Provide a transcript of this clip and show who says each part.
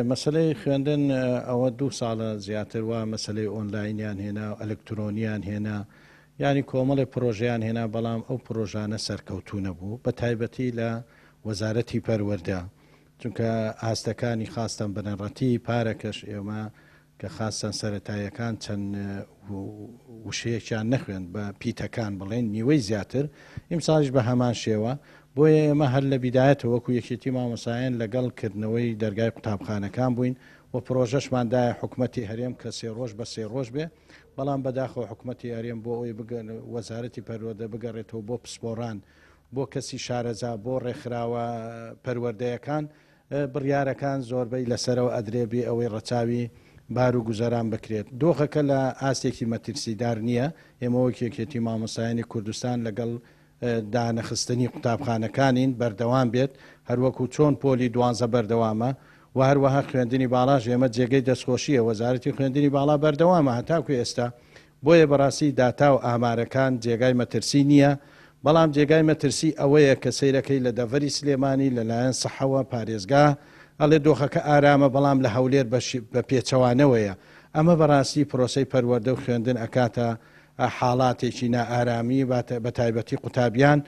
Speaker 1: مەسلەی خوێندن ئەوە 2 ساڵە زیاتر وە مەسلەی ئۆنلاینیان هێنا و ئەلکترۆنیان هێنا ینی کۆمەڵی پرۆژیان هێنا بەڵام ئەو پرۆژانە سەرکەوتو نەبوو بە تایبەتی لە وەزارەتی پەروەردە چونکە ئاستەکانی خاستن بنەڕەتی پارەکەش ئێمە کە خاستن سەرەتاییەکان چەند وشەیەکیان نەخوێن بە پیتەکان بڵێن نیوەی زیاتر ئیمساژ بە هەمان شێوە بۆیە ئێمە هەر لە بیدایەتەوە وەکو یەکێتی مامۆسایەن لەگەڵ کردنەوەی دەرگای قوتابخانەکان بووین و پرۆژەشماندایە حکوومەتی هەرێم کە 3 ڕۆژ بە 3 ڕۆژ بێ بەڵام بەداخەوە حکوومەتی هەرێم بۆ ئەوی وەزارەتی پەروەردە بگەڕێتەوە بۆ پسپۆڕان بۆ کەسی شارەزا بۆ ڕێکخراوە پەروەردەیەکان بڕیارەکان زۆربەی لەسەرەوە ئەدرێبی ئەوەی ڕەچاوی بار و گوزەران بکرێت دۆخەکە لە ئاستێکی مەترسیدار نییە ئێمە وەکێکێتی مامۆسایانی کوردستان لەگەڵ دانەخستنی قوتابخانەکانین بەردەوام بێت هەروەکو چۆن پۆلی 12 بەردەوامە و هەروەها خوێندنی باڵاش ئێمە جێگەی دەستخۆشیە وەزارەتی خوێندنی باڵا بەردەوامە هەتاکو ئێستا بۆیە بەڕاستی داتا و ئامارەکان جێگای مەترسی نییە بەڵام جێگای مەترسی ئەوەیە کە سەیرەکەی لە دەڤەری سلێمانی لەلایەن سەحەوە پارێزگا ئەڵێ دۆخەکە ئارامە بەڵام لە هەولێر بە پێچەوانەوەیە ئەمە بەڕاستی پرۆسەی پەروەردە و خوێندن ئەکاتە حاڵاتێکی نائارامی بە تایبەتی قوتابیان